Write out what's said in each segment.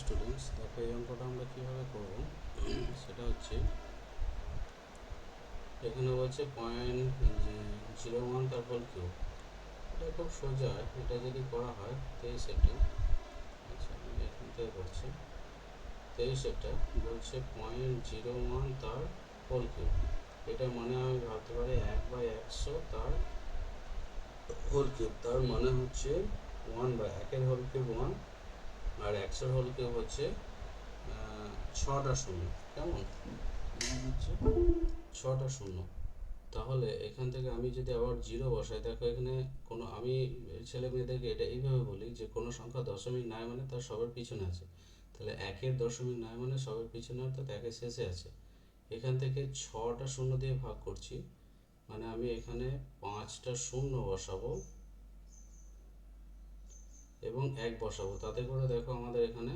Students, দেখো এই অঙ্কটা আমরা কীভাবে করব সেটা হচ্ছে এখানে বলছে 0.01 তারপর কিউব। এটা খুব সোজা, এটা যদি করা হয় 23 এটা, আচ্ছা আমি এখান থেকে করছি 23 এটা বলছে 0.01 তার হোল কিউব। এটা মানে আমি ভাবতে পারি 1/100 তার হোল কিউব, তার মানে হচ্ছে 1/1 হোল কিউব 1 আর 100 হোল কিউব হচ্ছে 6টা শূন্য। কেমন হচ্ছে 6টা শূন্য। তাহলে এখান থেকে আমি যদি আবার জিরো বসাই, দেখো এখানে কোনো, আমি ছেলে মেয়েদেরকে এটা এইভাবে বলি যে কোনো সংখ্যা দশমিক নয় মানে তার সবার পিছনে আছে। তাহলে একের দশমিক নয় মানে সবার পিছনে, অর্থাৎ একের শেষে আছে। এখান থেকে 6টা শূন্য দিয়ে ভাগ করছি, মানে আমি এখানে 5টা শূন্য বসাবো এবং 1 বসাবো, তাতে করে দেখো আমাদের এখানে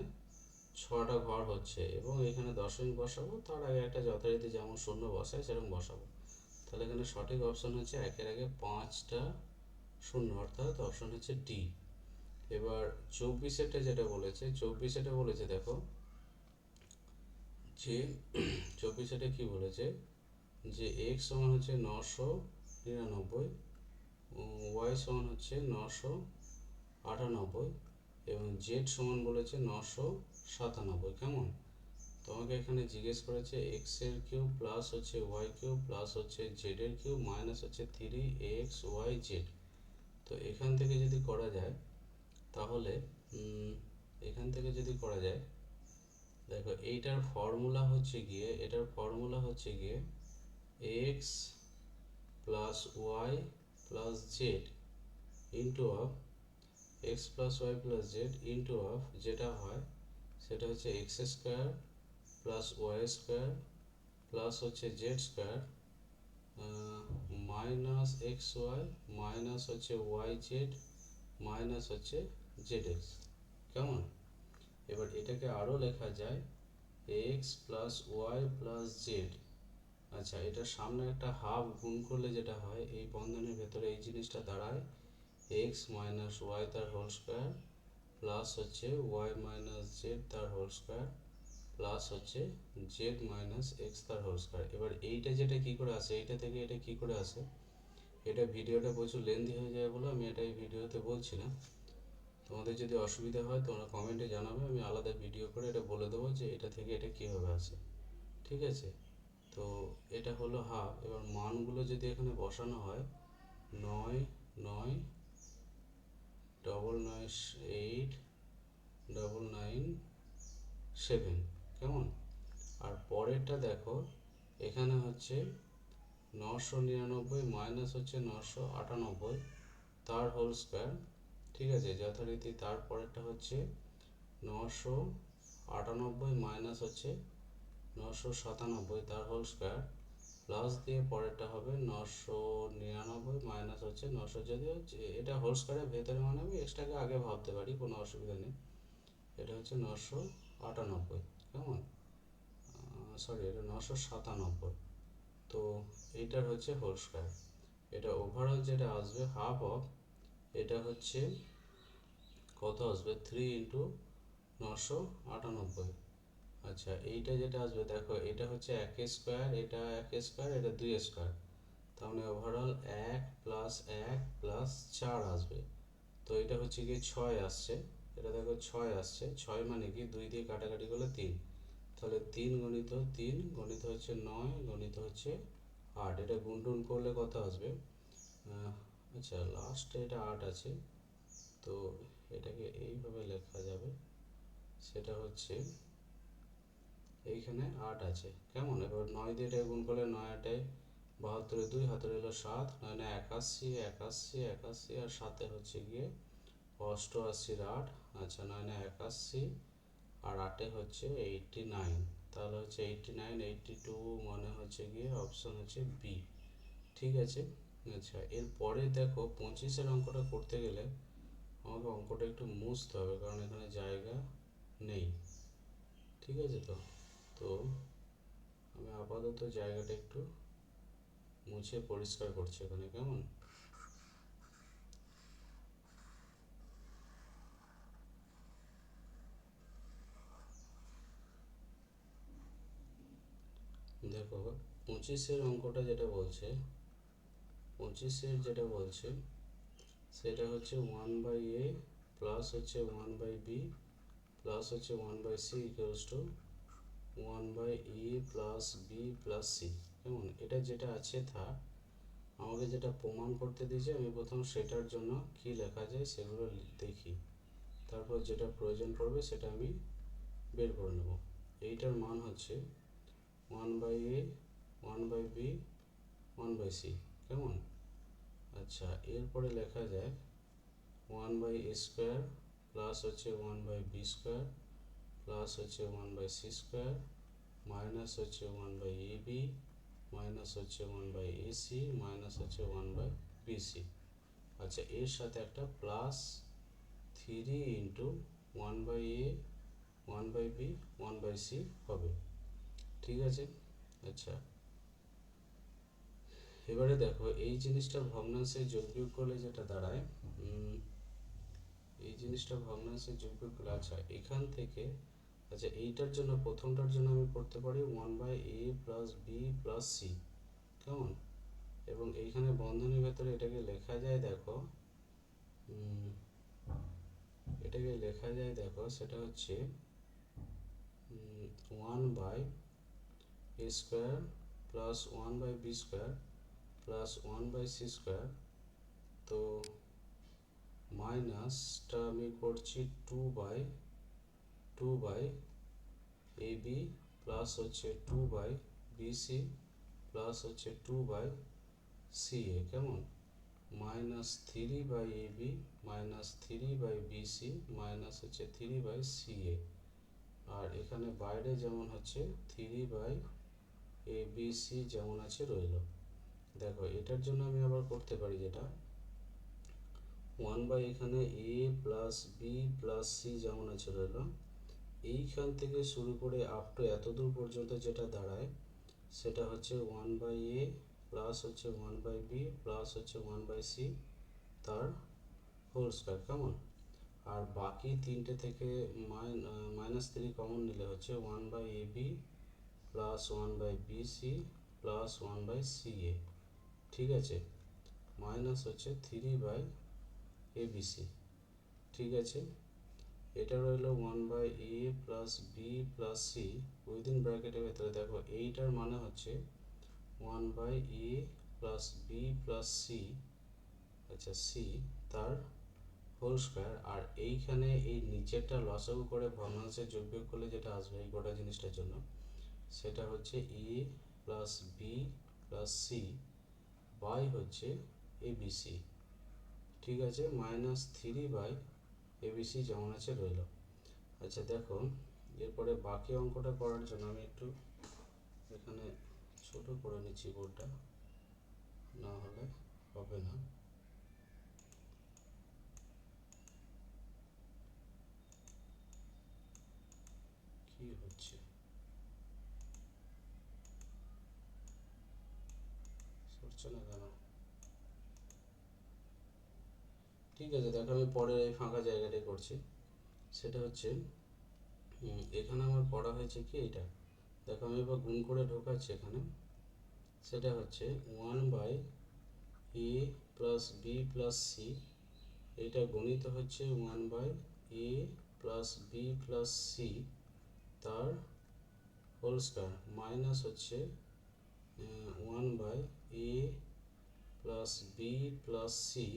6টা ঘর হচ্ছে। এবং এখানে দশমিক বসাবো, তার আগে একটা যথারীতি যেমন শূন্য বসায় সেরকম বসাবো। তাহলে এখানে সঠিক অপশন হচ্ছে একের আগে 5টা শূন্য, অর্থাৎ অপশন হচ্ছে ডি। এবার 24 যেটা বলেছে, 24 বলেছে দেখো যে 24 কি বলেছে যে এক্স সমান হচ্ছে 999, ওয়াই সমান হচ্ছে 998 এবং জেড সমান বলেছে 997। কেমন? তোমাকে এখানে জিজ্ঞেস করেছে এক্স এর কিউব প্লাস হচ্ছে ওয়াই কিউব প্লাস হচ্ছে জেড এর কিউব মাইনাস হচ্ছে 3xyz। তো এখান থেকে যদি করা যায় তাহলে এখান থেকে যদি করা যায়, দেখো এইটার ফর্মুলা হচ্ছে গিয়ে, এটার ফর্মুলা হচ্ছে গিয়ে x plus y plus z into of x plus y plus z into of, যেটা হয় সেটা হচ্ছে x square plus y square plus হচ্ছে z square minus x y minus হচ্ছে ওয়াই জেড মাইনাস হচ্ছে জেড এক্স। কেমন? এবার এটাকে আরও লেখা যায় x plus y plus z. আচ্ছা, এটার সামনে একটা হাফ গুণ করলে যেটা হয়, এই বন্ধনের ভেতরে এই জিনিসটা দাঁড়ায় এক্স মাইনাস ওয়াই তার হোল স্কোয়ার প্লাস হচ্ছে ওয়াই মাইনাস জেড তার হোল স্কোয়ার প্লাস হচ্ছে জেড মাইনাস এক্স তার হোল স্কোয়ার। এবার এইটা যেটা কি করে আসে, এইটা থেকে এটা কি করে আসে, এটা ভিডিওটা প্রচুর লেন্দি হয়ে যায় বলে আমি এটা এই ভিডিওতে বলছি না। তোমাদের যদি অসুবিধা হয় তোমরা কমেন্টে জানাবে, আমি আলাদা ভিডিও করে এটা বলে দেবো যে এটা থেকে এটা কীভাবে আসে। ঠিক আছে? তো এটা হলো হাফ। এবার মানগুলো যদি এখানে বসানো হয় 9 9 8 9 7। কেমন? আর পরেরটা দেখো, এখানে হচ্ছে 999 মাইনাস হচ্ছে 998 তার হোল স্কোয়ার। ঠিক আছে, যথারীতি তার পরেরটা হচ্ছে 998 মাইনাস হচ্ছে 997 তার হোল স্কোয়ার প্লাস দিয়ে পরেরটা হবে 999 মাইনাস হচ্ছে 900, যদিও এটা হোল স্কোয়ারের ভেতরে মানে আমি এক্সট্রাকে আগে ভাবতে পারি, কোনো অসুবিধা নেই। এটা হচ্ছে 998। কেমন? সরি, এটা 997। তো এইটার হচ্ছে হোল স্কোয়ার। এটা ওভারঅল যেটা আসবে হাফ অফ, এটা হচ্ছে কত আসবে 3 ইন্টু 998। আচ্ছা, এইটা যেটা আসবে দেখো, এটা হচ্ছে 1 স্কোয়ার, এটা 1 স্কোয়ার, এটা 2 স্কোয়ার, তাহলে ওভারঅল 1 প্লাস 1 প্লাস 4 আসবে। তো এটা হচ্ছে গিয়ে 6 আসছে, এটা দেখো 6 আসছে। 6 মানে কি 2 দিয়ে কাটাকাটি করলে 3, তাহলে 3 গণিত 3 গণিত হচ্ছে 9 গণিত হচ্ছে 8। এটা গুণটুন করলে কত আসবে? আচ্ছা, লাস্টে এটা 8 আছে, তো এটাকে এইভাবে লেখা যাবে, সেটা হচ্ছে এইখানে 8 আছে। কেমন? এবার 9 দিয়ে এটা গুণ করলে 9 8 72, 2 হাতে রইল 7, 9 9 81 81 81 আর 7 হচ্ছে গিয়ে 88 8। আচ্ছা, 9 9 81 আর 8 হচ্ছে 89, তাহলে হচ্ছে 89 82 মানে হচ্ছে গিয়ে অপশন হচ্ছে বি। ঠিক আছে? আচ্ছা, এরপরে দেখো 25 অঙ্কটা করতে গেলে আমাকে অঙ্কটা একটু মুছতে হবে, কারণ এখানে জায়গা নেই। ঠিক আছে? তো তো আমি আপাতত জায়গাটা একটু মুছে পরিষ্কার করছি এখানে। কেমন? দেখো 25-এর অঙ্কটা যেটা বলছে, 25-এর যেটা বলছে সেটা হচ্ছে 1/a প্লাস হচ্ছে 1/b প্লাস হচ্ছে 1/c equals to 1/a plus b plus c। কেমন? এটা যেটা আছে তা আমাকে যেটা প্রমাণ করতে দিয়েছে, আমি প্রথম সেটার জন্য কি লেখা যায় সেগুলো দেখি, তারপর যেটা প্রয়োজন পড়বে সেটা আমি বের করে নেব। এইটার মান হচ্ছে 1/a 1/b 1/c। কেমন? আচ্ছা, এরপরে লেখা যায় 1/a স্কোয়ার প্লাস হচ্ছে 1/b স্কোয়ার প্লাস হচ্ছে 1/c স্কোয়ার মাইনাস হচ্ছে 1/ab মাইনাস হচ্ছে 1/ac মাইনাস হচ্ছে 1/bc। আচ্ছা, এর সাথে একটা plus 3 into 1/a 1/b 1/c হবে। ঠিক আছে? আচ্ছা, এবারে দেখো এই জিনিসটা ভগ্নাংশে যোগ বিয়োগ করলে যেটা দাঁড়ায়, এই জিনিসটা ভগ্নাংশে যোগ বিয়োগ করলে, আচ্ছা এখান থেকে, আচ্ছা এইটার জন্য প্রথমটার জন্য আমি করতে পারি 1/a plus B plus C. কেমন? এবং এইখানে বন্ধনীর ভেতরে এটাকে লেখা যায়, দেখো এটাকে লেখা যায়, দেখো সেটা হচ্ছে 1/a square plus 1/b square plus 1/c square. তো মাইনাসটা আমি করছি 2/ab প্লাস হচ্ছে 2/bc প্লাস হচ্ছে 2/ca। কেমন? Minus 3/ab minus 3/bc minus হচ্ছে 3/ca। আর এখানে বাইরে যেমন হচ্ছে 3/abc যেমন আছে রইল। দেখো এটার জন্য আমি আবার করতে পারি যেটা 1 এখানে a plus B plus C যেমন আছে রইল, এইখান থেকে শুরু করে আপ টু এত দূর পর্যন্ত যেটা দাঁড়ায় সেটা হচ্ছে 1/a প্লাস হচ্ছে 1/b প্লাস হচ্ছে 1/c তার হোল স্কোয়ার। কেমন? আর বাকি তিনটে থেকে -3 কমন নিলে হচ্ছে 1/ab plus 1/bc plus 1/ca। ঠিক আছে? মাইনাস হচ্ছে 3/abc। ঠিক আছে? এটা রইল 1/a plus B plus C within ব্র্যাকেটের ভেতরে। দেখো এইটার মানে হচ্ছে 1/a plus B plus C, আচ্ছা সি তার হোল স্কোয়ার। আর এইখানে এই নিচেরটা লসাগু করে ভগ্নাংশে যোগ বিয়োগ করলে যেটা আসবে এই গোটা জিনিসটার জন্য সেটা হচ্ছে a plus B plus C by হচ্ছে এবিসি। ঠিক আছে? -3/abc যেমন আছে রইল। আচ্ছা দেখো, এরপরে বাকি অঙ্কটা করার জন্য আমি একটু এখানে ছোট করে নিচ্ছি বোর্ডটা, না হলে হবে না। কি হচ্ছে? সরছে না কেন? ঠিক আছে, দেখো আমি পরে এই ফাঁকা জায়গাটাই করছি। সেটা হচ্ছে এখানে আমার পড়া হয়েছে কি এইটা, দেখো আমি এবার গুণ করে ঢোকাচ্ছি এখানে। সেটা হচ্ছে 1/a plus B plus C, এটা গণিত হচ্ছে 1/a plus B plus C তার হোল স্কোয়ার মাইনাস হচ্ছে 1/a plus B plus C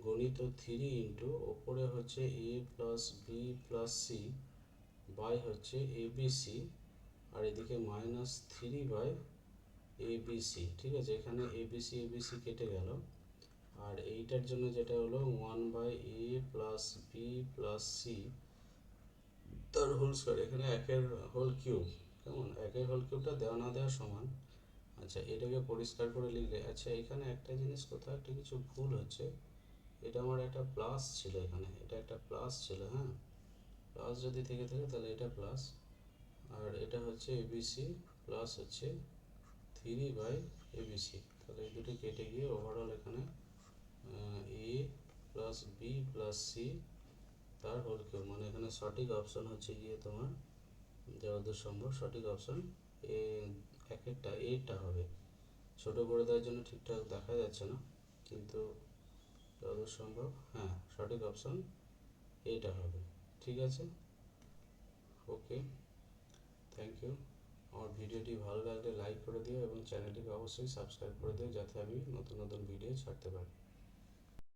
গণিত 3 ইন্টু ওপরে হচ্ছে a plus B plus C by হচ্ছে এবিসি, আর এদিকে -3/abc। ঠিক আছে? এখানে এবিসি এবিসি কেটে গেল। আর এইটার জন্য যেটা হলো 1/a plus B plus C তার হোল স্কোয়ার, এখানে একের হোল কিউব। কেমন? একের হোল কিউবটা দেওয়া না দেওয়া সমান। আচ্ছা, এটাকে পরিষ্কার করে লিখলে, আচ্ছা এখানে একটা জিনিস কোথাও একটা কিছু ভুল হচ্ছে। এটা আমার একটা প্লাস ছিল, এখানে এটা একটা প্লাস ছিল। হ্যাঁ, প্লাস যদি থেকে থাকে তাহলে এটা প্লাস, আর এটা হচ্ছে এবিসি প্লাস হচ্ছে 3/abc। তাহলে এই দুটো কেটে গিয়ে ওভারঅল এখানে এ প্লাস বি প্লাস সি তার হোল কিউব, মানে এখানে সঠিক অপশন হচ্ছে গিয়ে তোমার যতদূর সম্ভব সঠিক অপশন এ, একেরটা এইটা হবে। ছোটো করে দেওয়ার জন্য ঠিকঠাক দেখা যাচ্ছে না, কিন্তু যতদূর সম্ভব হ্যাঁ সঠিক অপশান এইটা হবে। ঠিক আছে, ওকে, থ্যাংক ইউ। আমার ভিডিওটি ভালো লাগলে লাইক করে দিও এবং চ্যানেলটিকে অবশ্যই সাবস্ক্রাইব করে দিও, যাতে আমি নতুন নতুন ভিডিও ছাড়তে পারি।